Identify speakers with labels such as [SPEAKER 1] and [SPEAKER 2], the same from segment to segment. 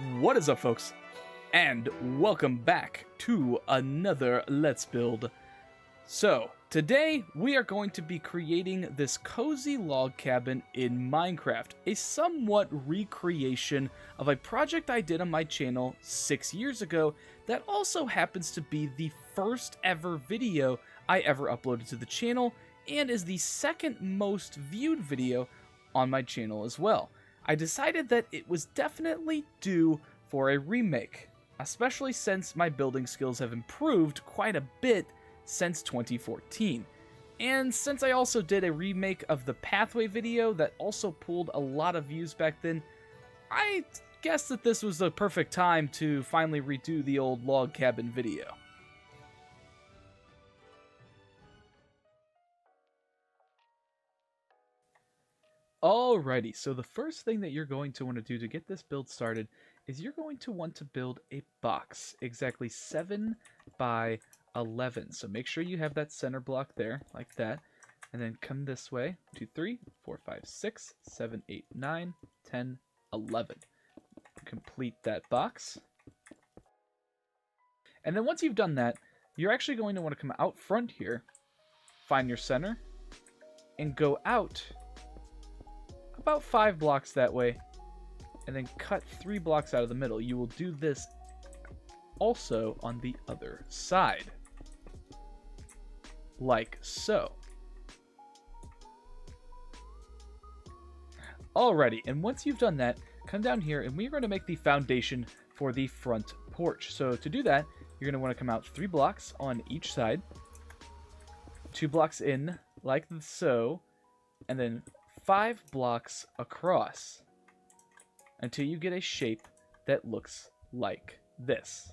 [SPEAKER 1] What is up, folks? And welcome back to another Let's Build. So, today we are going to be creating this cozy log cabin in Minecraft, a somewhat recreation of a project I did on my channel 6 years ago that also happens to be the first ever video I ever uploaded to the channel and is the second most viewed video on my channel as well. I decided that it was definitely due for a remake, especially since my building skills have improved quite a bit since 2014. And since I also did a remake of the Pathway video that also pulled a lot of views back then, I guess that this was the perfect time to finally redo the old log cabin video. Alrighty, so the first thing that you're going to want to do to get this build started is you're going to want to build a box, exactly 7 by 11. So make sure you have that center block there, like that, and then come this way, 2, 3, 4, 5, 6, 7, 8, 9, 10, 11. Complete that box. And then once you've done that, you're actually going to want to come out front here, find your center, and go out about 5 blocks that way, and then cut 3 blocks out of the middle. You will do this also on the other side, like so. Alrighty, and once you've done that, come down here and we're going to make the foundation for the front porch. So to do that, you're going to want to come out 3 blocks on each side, 2 blocks in, like so, and then 5 blocks across until you get a shape that looks like this.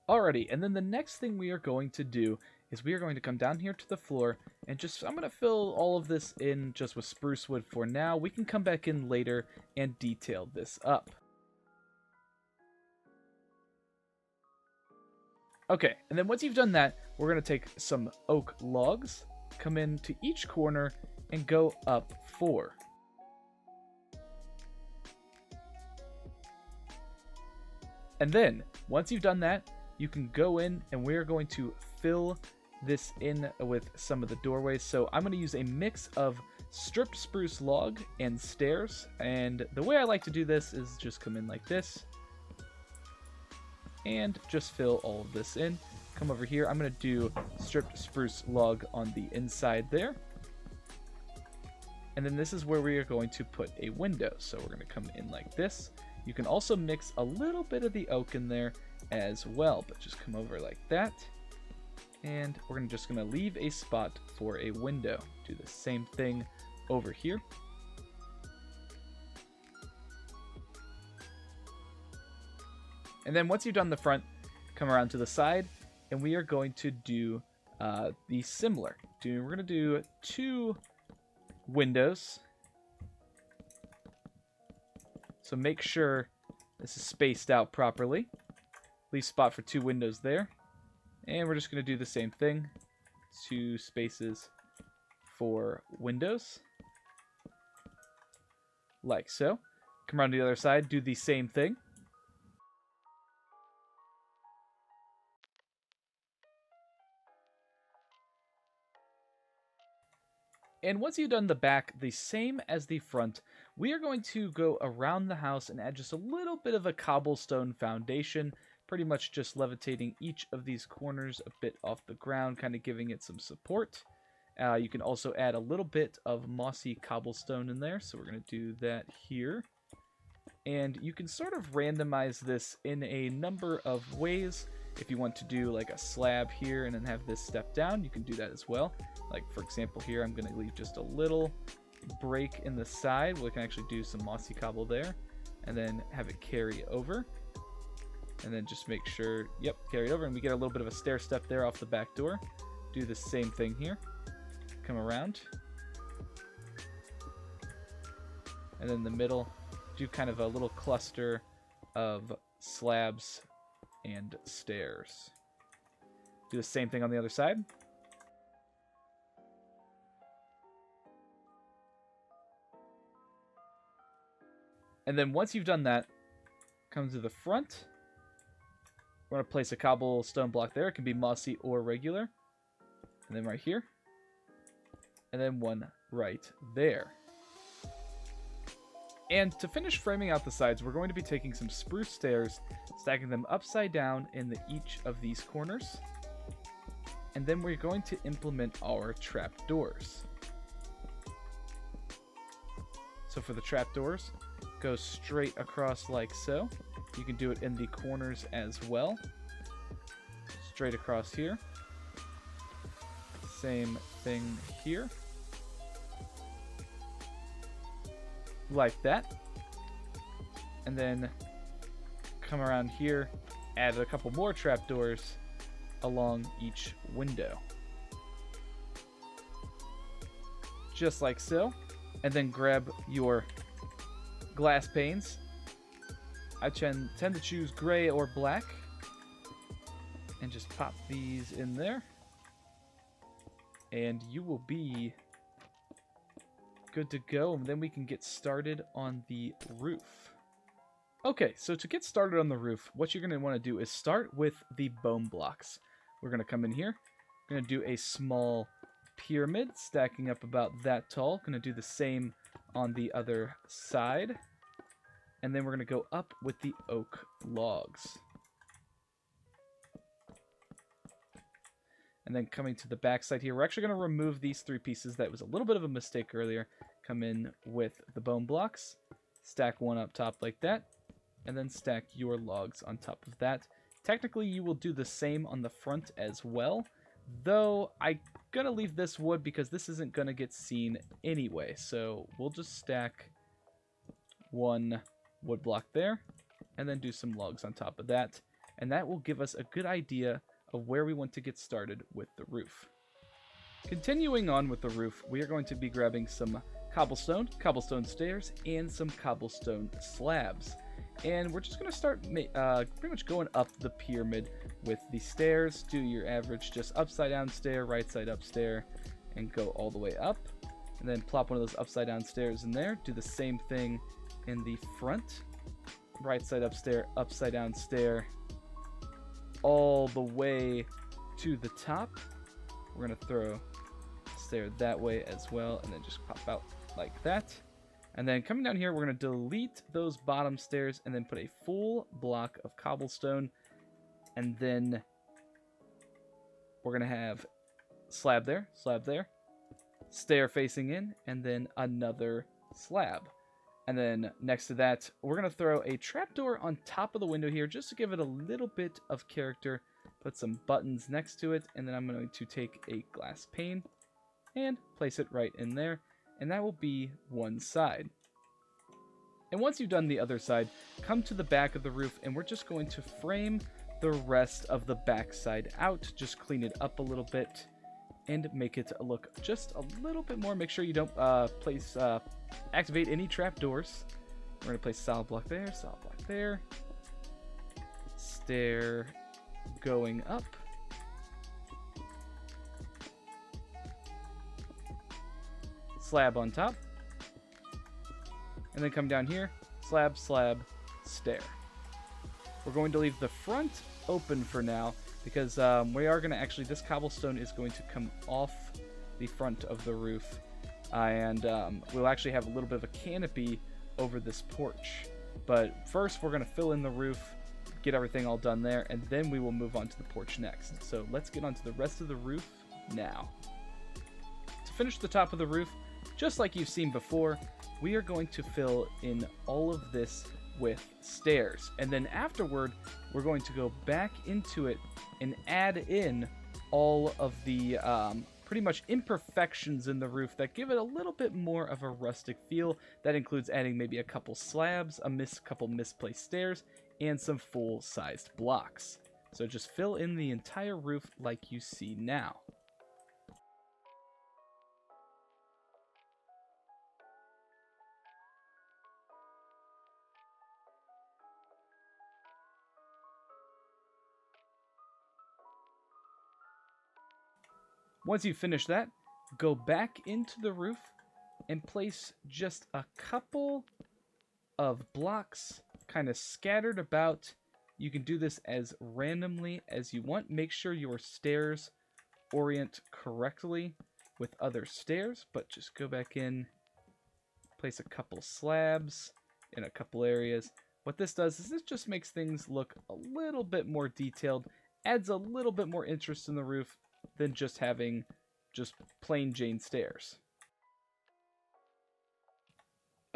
[SPEAKER 1] Alrighty, and then the next thing we are going to do is we are going to come down here to the floor and I'm going to fill all of this in just with spruce wood for now. We can come back in later and detail this up. Okay, and then once you've done that, we're going to take some oak logs, come into each corner, and go up 4. And then, once you've done that, you can go in and we're going to fill this in with some of the doorways. So I'm going to use a mix of stripped spruce log and stairs. And the way I like to do this is just come in like this and just fill all of this in. Come over here. I'm going to do stripped spruce log on the inside there. And then this is where we are going to put a window. So we're going to come in like this. You can also mix a little bit of the oak in there as well, but just come over like that. And we're just going to leave a spot for a window. Do the same thing over here. And then once you've done the front, come around to the side. And we are going to do the similar. We're going to do 2 windows. So make sure this is spaced out properly. Leave spot for 2 windows there. And we're just going to do the same thing. 2 spaces for windows. Like so. Come around to the other side, do the same thing. And once you've done the back the same as the front, we are going to go around the house and add just a little bit of a cobblestone foundation, pretty much just levitating each of these corners a bit off the ground, kind of giving it some support. You can also add a little bit of mossy cobblestone in there, so we're going to do that here. And you can sort of randomize this in a number of ways. If you want to do like a slab here and then have this step down, you can do that as well. Like for example here, I'm going to leave just a little break in the side. We can actually do some mossy cobble there and then have it carry over. And then just make sure, yep, carry it over. And we get a little bit of a stair step there off the back door. Do the same thing here. Come around. And then in the middle, do kind of a little cluster of slabs and stairs. Do the same thing on the other side. And then once you've done that, come to the front. We're going to place a cobblestone block there. It can be mossy or regular. And then right here. And then one right there. And to finish framing out the sides, we're going to be taking some spruce stairs, stacking them upside down in each of these corners. And then we're going to implement our trapdoors. So for the trapdoors, go straight across like so. You can do it in the corners as well. Straight across here. Same thing here. Like that. And then come around here, add a couple more trapdoors along each window. Just like so. And then grab your glass panes. I tend to choose gray or black. And just pop these in there. And you will be good to go. And then we can get started on the roof. Okay, so to get started on the roof, what you're going to want to do is start with the bone blocks. We're going to come in here. We're going to do a small pyramid stacking up about that tall. Going to do the same on the other side. And then we're going to go up with the oak logs. And then coming to the back side here, we're actually going to remove these three pieces. That was a little bit of a mistake earlier. Come in with the bone blocks. Stack one up top like that. And then stack your logs on top of that. Technically, you will do the same on the front as well. Though, I'm going to leave this wood because this isn't going to get seen anyway. So, we'll just stack one wood block there. And then do some logs on top of that. And that will give us a good idea of where we want to get started with the roof. Continuing on with the roof, we are going to be grabbing some cobblestone stairs, and some cobblestone slabs. And we're just going to start pretty much going up the pyramid with the stairs. Do your average just upside down stair, right side up stair, and go all the way up. And then plop one of those upside down stairs in there. Do the same thing in the front. Right side up stair, upside down stair, all the way to the top. We're going to throw a stair that way as well, and then just pop out like that. And then coming down here, we're going to delete those bottom stairs and then put a full block of cobblestone. And then we're going to have slab there, stair facing in, and then another slab. And then next to that, we're going to throw a trapdoor on top of the window here just to give it a little bit of character. Put some buttons next to it, and then I'm going to take a glass pane and place it right in there. And that will be one side. And once you've done the other side, come to the back of the roof, and we're just going to frame the rest of the back side out. Just clean it up a little bit and make it look just a little bit more. Make sure you don't activate any trapdoors. We're going to place solid block there, stair going up. Slab on top. And then come down here, slab, stair. We're going to leave the front open for now because we are going to actually, this cobblestone is going to come off the front of the roof. And we'll actually have a little bit of a canopy over this porch. But first, we're going to fill in the roof, get everything all done there, and then we will move on to the porch next. So let's get on to the rest of the roof now. To finish the top of the roof, just like you've seen before, we are going to fill in all of this with stairs. And then afterward, we're going to go back into it and add in all of the pretty much imperfections in the roof that give it a little bit more of a rustic feel. That includes adding maybe a couple slabs, couple misplaced stairs, and some full-sized blocks. So just fill in the entire roof like you see now. Once you finish that, go back into the roof and place just a couple of blocks kind of scattered about. You can do this as randomly as you want. Make sure your stairs orient correctly with other stairs, but just go back in, place a couple slabs in a couple areas. What this does is this just makes things look a little bit more detailed, adds a little bit more interest in the roof than just having just plain Jane stairs.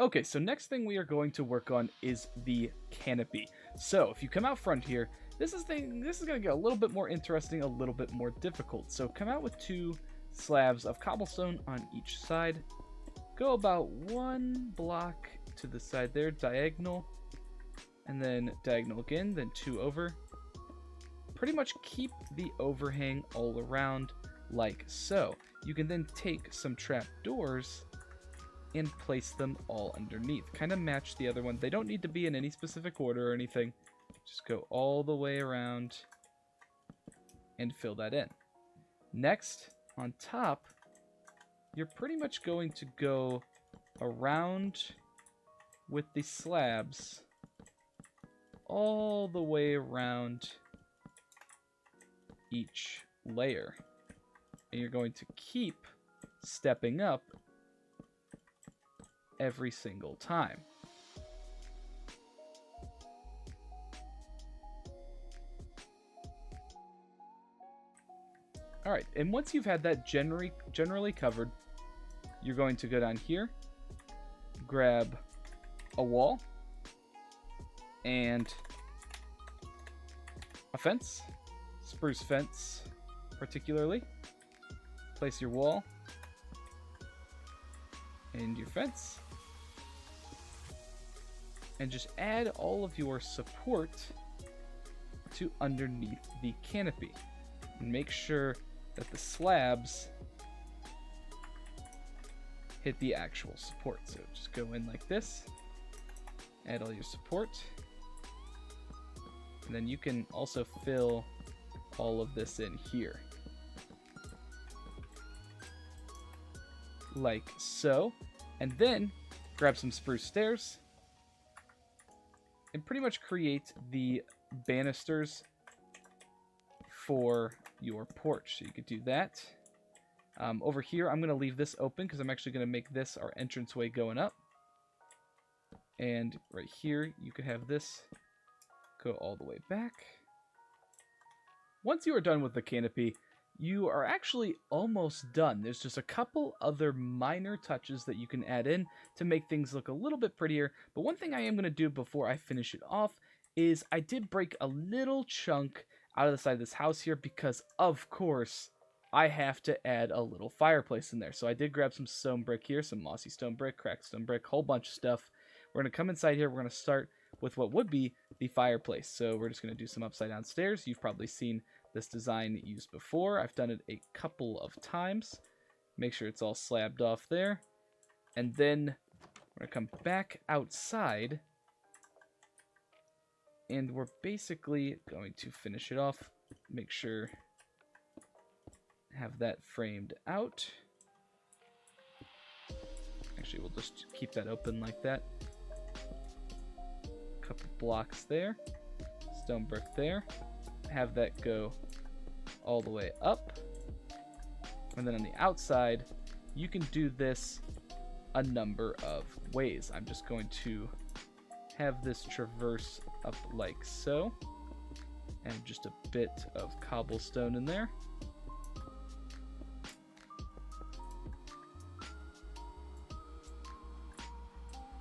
[SPEAKER 1] Okay, so next thing we are going to work on is the canopy. So if you come out front here, this is going to get a little bit more interesting, a little bit more difficult. So come out with 2 slabs of cobblestone on each side. Go about 1 block to the side there, diagonal, and then diagonal again, then 2 over. Pretty much keep the overhang all around like so. You can then take some trap doors and place them all underneath. Kind of match the other one. They don't need to be in any specific order or anything. Just go all the way around and fill that in. Next, on top, you're pretty much going to go around with the slabs all the way around each layer. And you're going to keep stepping up every single time. Alright, and once you've had that generally covered, you're going to go down here, grab a wall, and a fence, spruce fence particularly. Place your wall and your fence, and just add all of your support to underneath the canopy. And make sure that the slabs hit the actual support. So just go in like this, add all your support, and then you can also fill all of this in here. Like so. And then grab some spruce stairs and pretty much create the banisters for your porch. So you could do that. Over here, I'm going to leave this open because I'm actually going to make this our entranceway going up. And right here, you could have this go all the way back. Once you are done with the canopy, you are actually almost done. There's just a couple other minor touches that you can add in to make things look a little bit prettier. But one thing I am going to do before I finish it off is I did break a little chunk out of the side of this house here because, of course, I have to add a little fireplace in there. So I did grab some stone brick here, some mossy stone brick, cracked stone brick, whole bunch of stuff. We're going to come inside here. We're going to start with what would be the fireplace. So we're just going to do some upside down stairs. You've probably seen this design used before. I've done it a couple of times. Make sure it's all slabbed off there. And then we're going to come back outside. And we're basically going to finish it off. Make sure have that framed out. Actually, we'll just keep that open like that. Couple blocks there. Stone brick there. Have that go all the way up. And then on the outside, you can do this a number of ways. I'm just going to have this traverse up like so. And just a bit of cobblestone in there.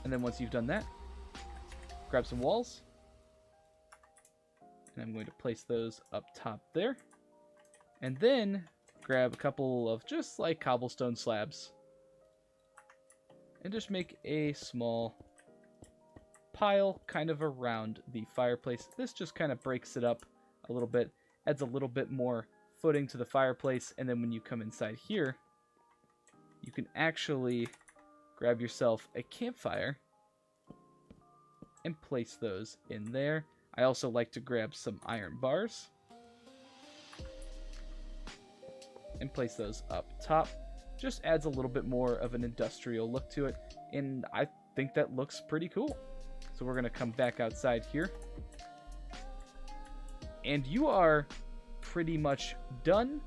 [SPEAKER 1] And then once you've done that, grab some walls. And I'm going to place those up top there. And then grab a couple of just like cobblestone slabs. And just make a small pile kind of around the fireplace. This just kind of breaks it up a little bit. Adds a little bit more footing to the fireplace. And then when you come inside here, you can actually grab yourself a campfire and place those in there. I also like to grab some iron bars and place those up top. Just adds a little bit more of an industrial look to it, and I think that looks pretty cool. So we're going to come back outside here. And you are pretty much done.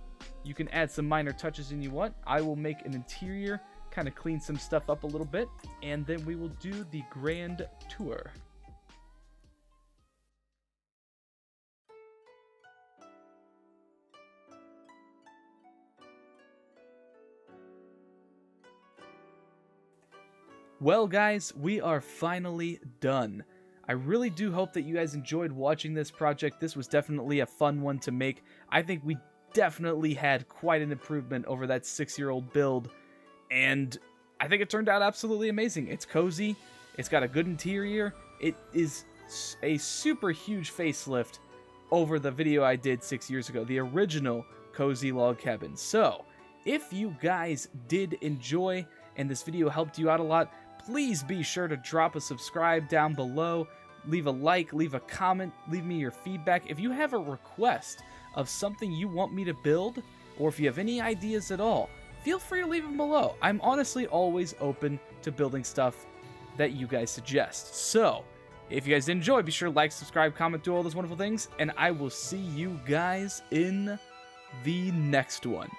[SPEAKER 1] You can add some minor touches if you want. I will make an interior, kind of clean some stuff up a little bit, and then we will do the grand tour. Well, guys, we are finally done. I really do hope that you guys enjoyed watching this project. This was definitely a fun one to make. I think we definitely had quite an improvement over that 6-year-old build, and I think it turned out absolutely amazing. It's cozy, it's got a good interior, it is a super huge facelift over the video I did 6 years ago, the original Cozy Log Cabin. So, if you guys did enjoy and this video helped you out a lot, please be sure to drop a subscribe down below, leave a like, leave a comment, leave me your feedback. If you have a request of something you want me to build, or if you have any ideas at all, feel free to leave them below. I'm honestly always open to building stuff that you guys suggest. So, if you guys did enjoy, be sure to like, subscribe, comment, do all those wonderful things, and I will see you guys in the next one.